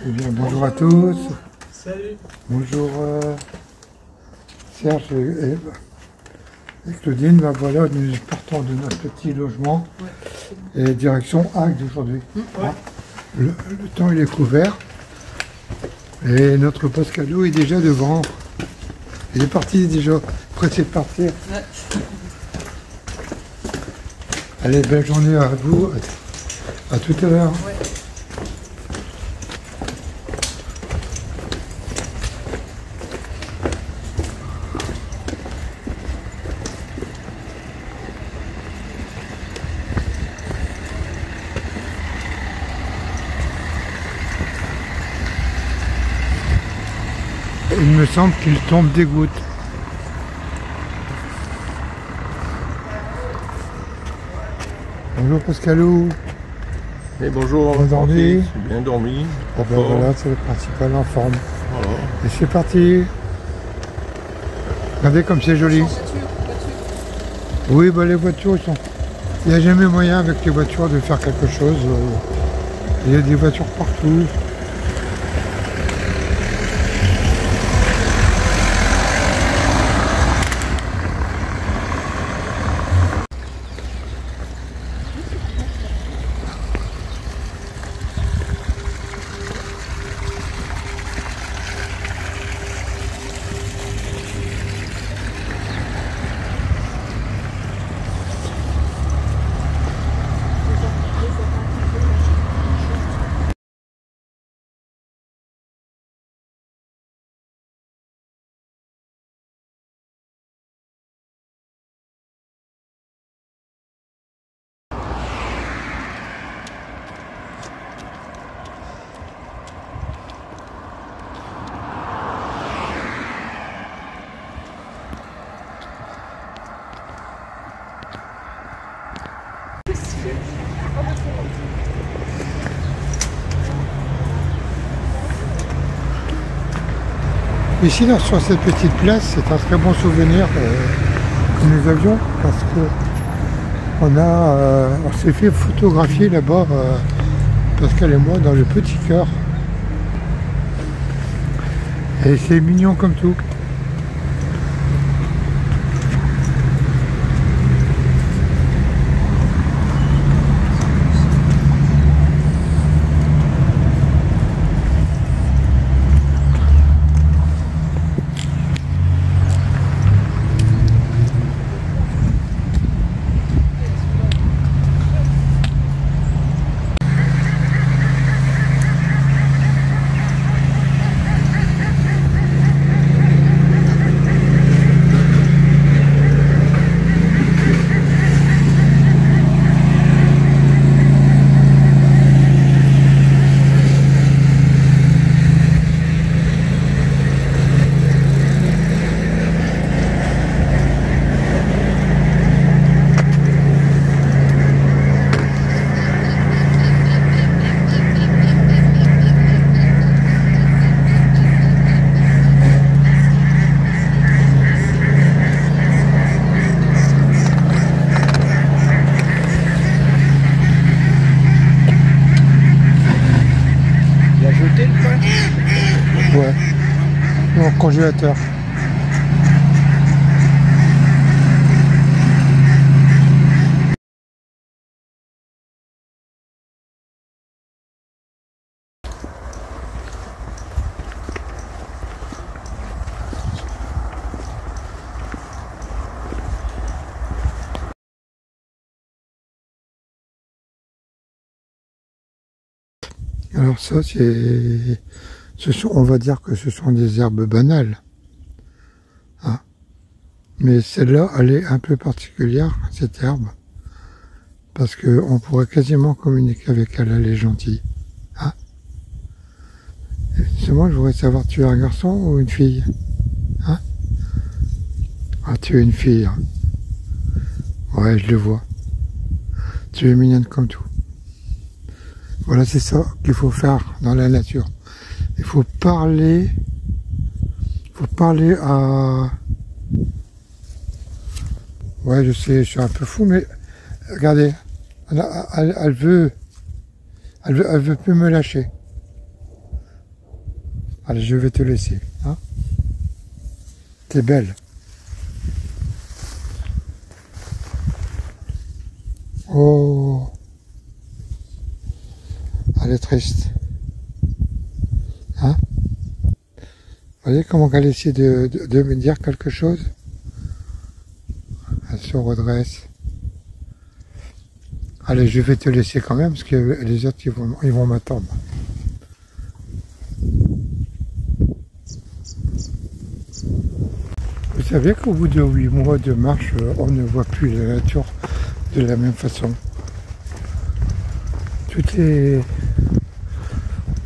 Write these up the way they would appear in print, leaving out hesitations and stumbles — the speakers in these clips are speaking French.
Eh bien, bonjour à tous. Salut. Bonjour Serge et Claudine. Ben voilà, nous partons de notre petit logement et direction Agde aujourd'hui. Ouais. Le temps il est couvert et notre Pascalou est déjà devant. Il est parti déjà, pressé de partir. Ouais. Allez, belle journée à vous. À tout à l'heure. Ouais. Il me semble qu'il tombe des gouttes. Bonjour Pascalou. Et bonjour, Bien dormi? Bien dormi. Ah ben voilà, c'est le principal en forme. Voilà. Et c'est parti. Regardez comme c'est joli. Oui, bah les voitures, ils sont... Il n'y a jamais moyen avec les voitures de faire quelque chose. Il y a des voitures partout. Ici, là, sur cette petite place, c'est un très bon souvenir que nous avions parce que on s'est fait photographier là-bas, Pascal et moi, dans le petit cœur. Et c'est mignon comme tout. Ouais, au congélateur. Alors ça, on va dire que ce sont des herbes banales. Hein. Mais celle-là, elle est un peu particulière, cette herbe. Parce qu'on pourrait quasiment communiquer avec elle, elle est gentille. Hein. Moi, je voudrais savoir, tu es un garçon ou une fille? Hein? Ah, tu es une fille. Hein. Ouais, je le vois. Tu es mignonne comme tout. Voilà, c'est ça qu'il faut faire dans la nature. Il faut parler à... Ouais, je sais, je suis un peu fou, mais regardez, elle veut plus me lâcher. Allez, je vais te laisser. Hein. T'es belle. Oh. Elle est triste. Hein? Vous voyez comment elle essaie de me dire quelque chose? Elle se redresse. Allez, je vais te laisser quand même, parce que les autres, ils vont m'attendre. Vous savez qu'au bout de 8 mois de marche, on ne voit plus la nature de la même façon.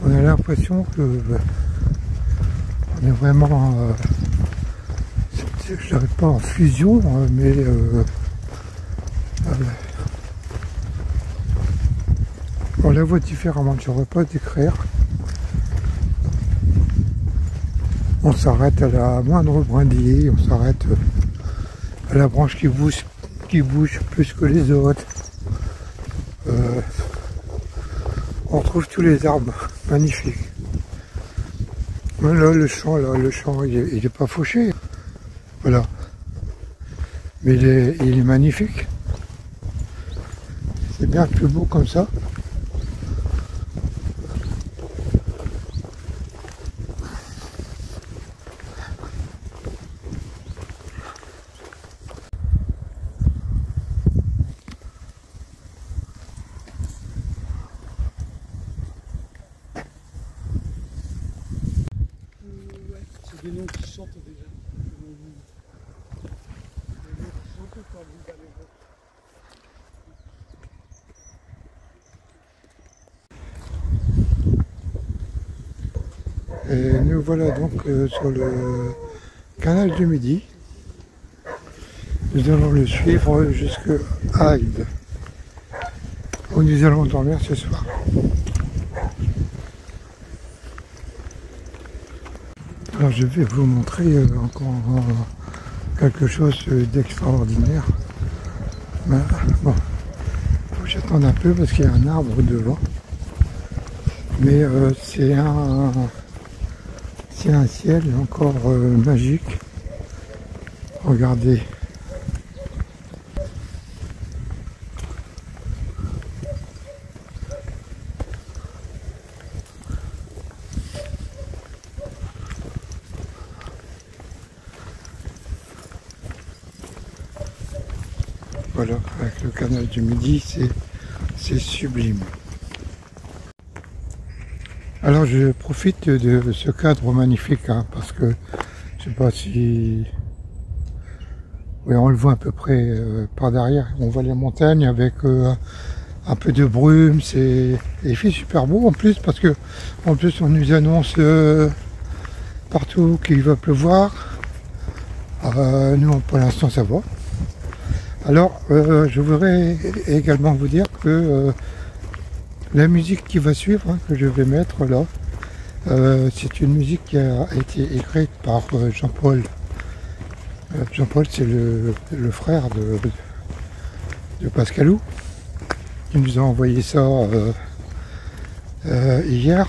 On a l'impression que on est vraiment, je dirais pas en fusion, mais on la voit différemment. Je ne saurais pas décrire. On s'arrête à la moindre brindille, on s'arrête à la branche qui bouge plus que les autres. On retrouve tous les arbres magnifiques. Là, le champ, il est pas fauché. Voilà. Mais il est magnifique. C'est bien plus beau comme ça. Des noms qui chantent déjà. Des noms qui chantent quand vous allez voir. Et nous voilà donc sur le canal du Midi. Nous allons le suivre jusqu'à Agde, où nous allons dormir ce soir. Alors je vais vous montrer encore quelque chose d'extraordinaire. Bon, il faut que j'attende un peu parce qu'il y a un arbre devant. Mais c'est un ciel encore magique. Regardez. Voilà, avec le canal du Midi, c'est sublime. Alors je profite de ce cadre magnifique, hein, parce que je sais pas si... Oui, on le voit à peu près par derrière. On voit les montagnes avec un peu de brume. Il fait super beau en plus, parce que en plus on nous annonce partout qu'il va pleuvoir. Nous, pour l'instant, ça va. Alors, je voudrais également vous dire que la musique qui va suivre, hein, que je vais mettre là, c'est une musique qui a été écrite par Jean-Paul. Jean-Paul, c'est le frère de Pascalou, qui nous a envoyé ça hier.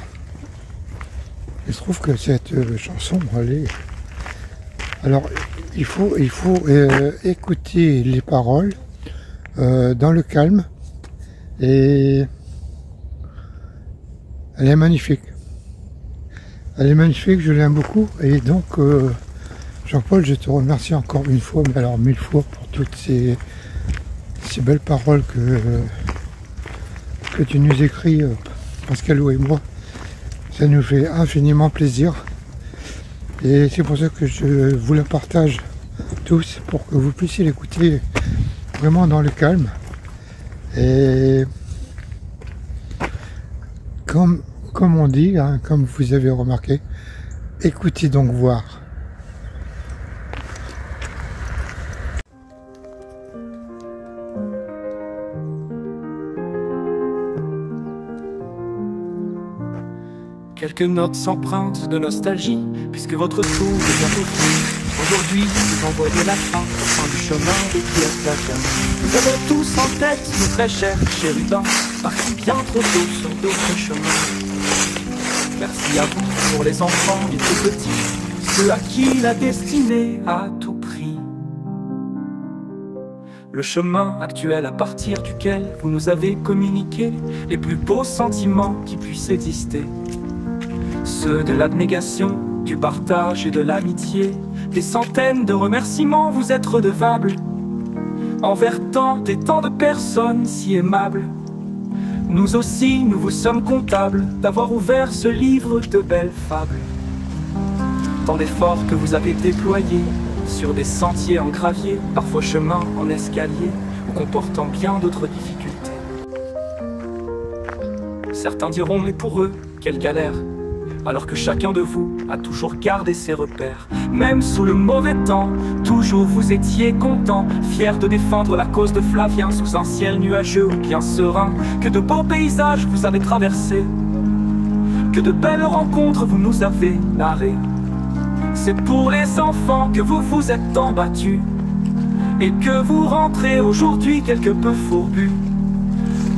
Il se trouve que cette chanson, elle est... Alors, il faut écouter les paroles dans le calme, et elle est magnifique. Elle est magnifique, je l'aime beaucoup, et donc Jean-Paul, je te remercie encore une fois, mais alors 1000 fois, pour toutes ces belles paroles que tu nous écris, Pascalou et moi. Ça nous fait infiniment plaisir. Et c'est pour ça que je vous le partage tous, pour que vous puissiez l'écouter vraiment dans le calme. Et comme on dit, hein, comme vous avez remarqué, écoutez donc voir. Quelques notes s'empruntent de nostalgie, puisque votre tour est bientôt fini. Aujourd'hui, vous envoyez la fin du chemin des pièces d'achat. Nous avons tous en tête nos très chers chérubins, partis bien trop tôt sur d'autres chemins. Merci à vous pour les enfants et tout petits, ceux à qui la destinée a tout pris. Le chemin actuel à partir duquel vous nous avez communiqué les plus beaux sentiments qui puissent exister. Ceux de l'abnégation, du partage et de l'amitié. Des centaines de remerciements vous êtes redevables envers tant et tant de personnes si aimables. Nous aussi, nous vous sommes comptables d'avoir ouvert ce livre de belles fables. Tant d'efforts que vous avez déployés sur des sentiers en gravier, parfois chemin en escalier, ou comportant bien d'autres difficultés. Certains diront, mais pour eux, quelle galère, alors que chacun de vous a toujours gardé ses repères. Même sous le mauvais temps, toujours vous étiez content, fiers de défendre la cause de Flavien sous un ciel nuageux ou bien serein. Que de beaux paysages vous avez traversés, que de belles rencontres vous nous avez narrées. C'est pour les enfants que vous vous êtes tant battus, et que vous rentrez aujourd'hui quelque peu fourbus,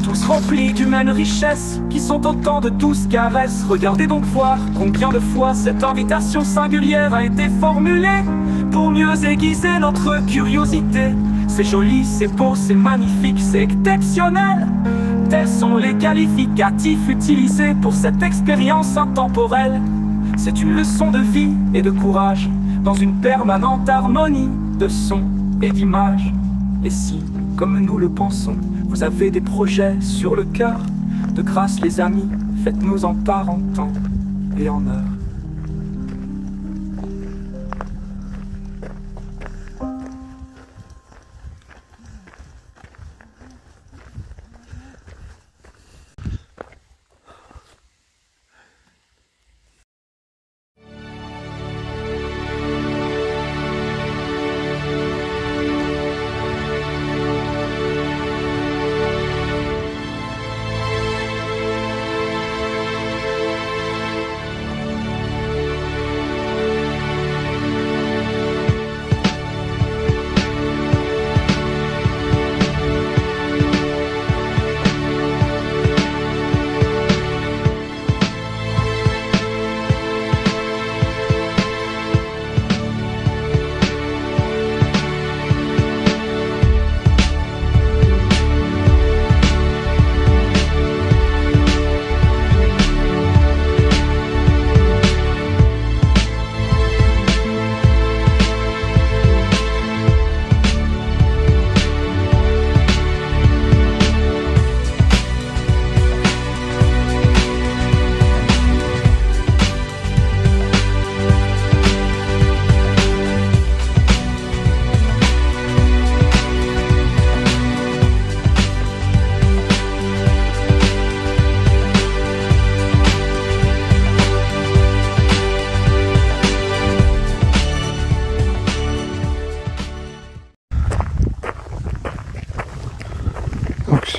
tous remplis d'humaines richesses, qui sont autant de douces caresses. Regardez donc voir combien de fois cette invitation singulière a été formulée, pour mieux aiguiser notre curiosité. C'est joli, c'est beau, c'est magnifique, c'est exceptionnel. Tels sont les qualificatifs utilisés pour cette expérience intemporelle. C'est une leçon de vie et de courage, dans une permanente harmonie de sons et d'images. Et si, comme nous le pensons, vous avez des projets sur le cœur, de grâce les amis, faites-nous en part en temps et en heure.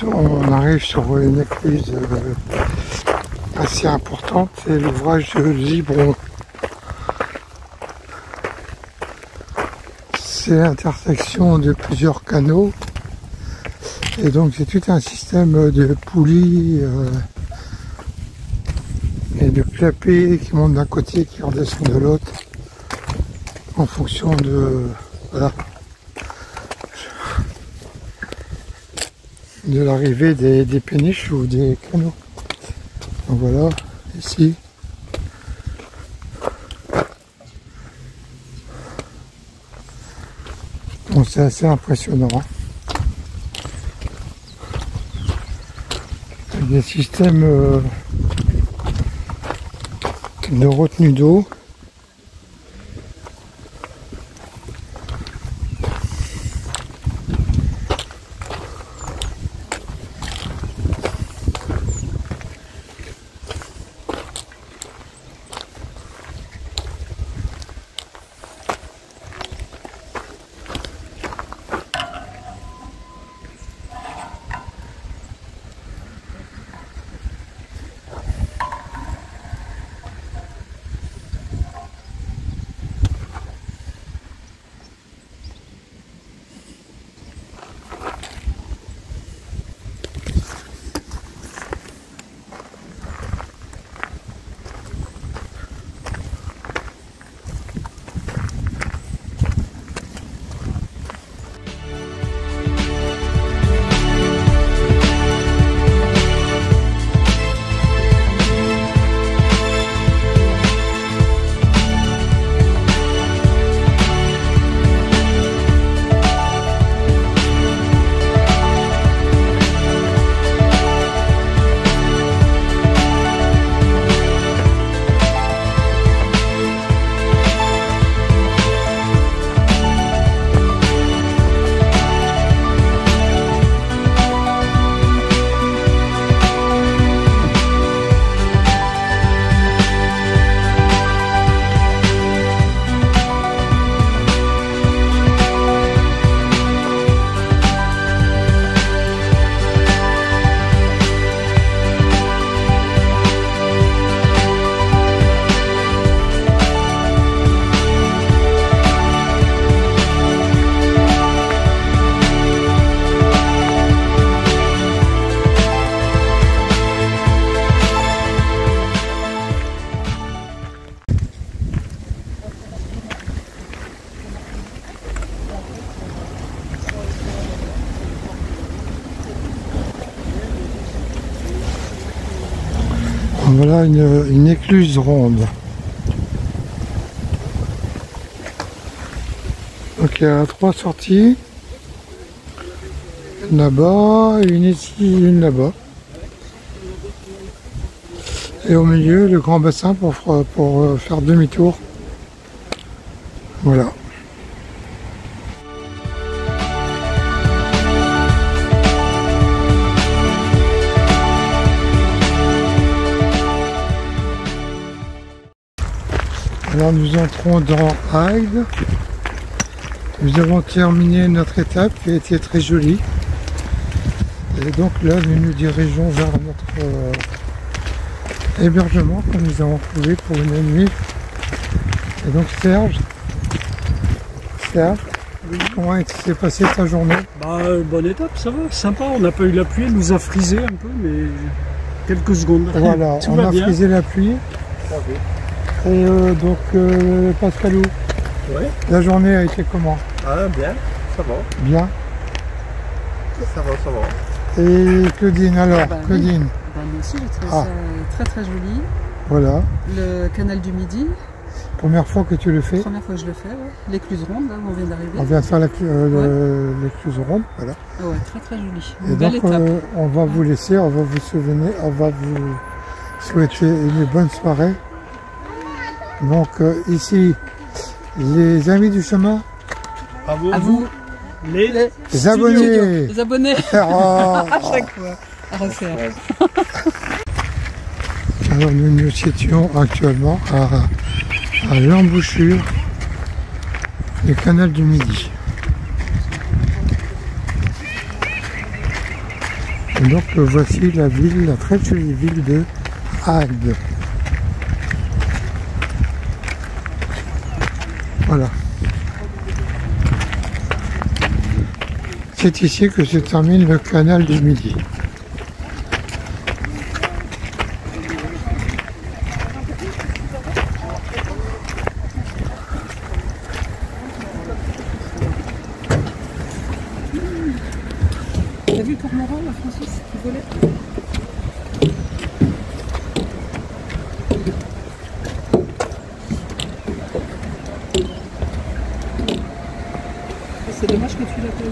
On arrive sur une écluse assez importante, c'est l'ouvrage de Libron. C'est l'intersection de plusieurs canaux, et donc c'est tout un système de poulies et de clapets qui montent d'un côté et qui redescendent de l'autre en fonction de voilà, de l'arrivée des péniches ou des canaux. Donc voilà, ici. Bon, c'est assez impressionnant. Avec des systèmes de retenue d'eau. Voilà une écluse ronde. Donc il y a 3 sorties. Une là-bas, une ici, une là-bas. Et au milieu, le grand bassin pour faire demi-tour. Voilà. Alors nous entrons dans Agde. Nous avons terminé notre étape qui a été très jolie. Et donc là nous nous dirigeons vers notre hébergement que nous avons trouvé pour une nuit. Et donc Serge, oui. Comment s'est passée ta journée? Bonne étape, ça va, sympa, on n'a pas eu la pluie, elle nous a frisé un peu, mais quelques secondes. Voilà, on a frisé la pluie. Et donc Pascalou, ouais. La journée a été comment? Ah bien, ça va. Bien. Ça va. Et Claudine alors, Claudine. Moi aussi j'ai trouvé ça très très joli. Voilà. Le canal du Midi. Première fois que tu le fais? Première fois que je le fais, ouais. L'écluse ronde, là où on vient d'arriver. On vient de faire l'écluse ronde, voilà. Ah ouais, très très joli. Et Une belle donc étape. on va vous laisser, on va vous souhaiter une bonne soirée. Donc ici, les amis du chemin. À À vous. Les abonnés. Les abonnés. À chaque fois. À refaire. Alors nous nous situons actuellement à l'embouchure du canal du Midi. Et donc voici la ville, la très jolie ville de Agde. Voilà. C'est ici que se termine le canal du Midi. T'as vu le cormoran, la Francis, qui volait? C'est dommage que tu l'appelles.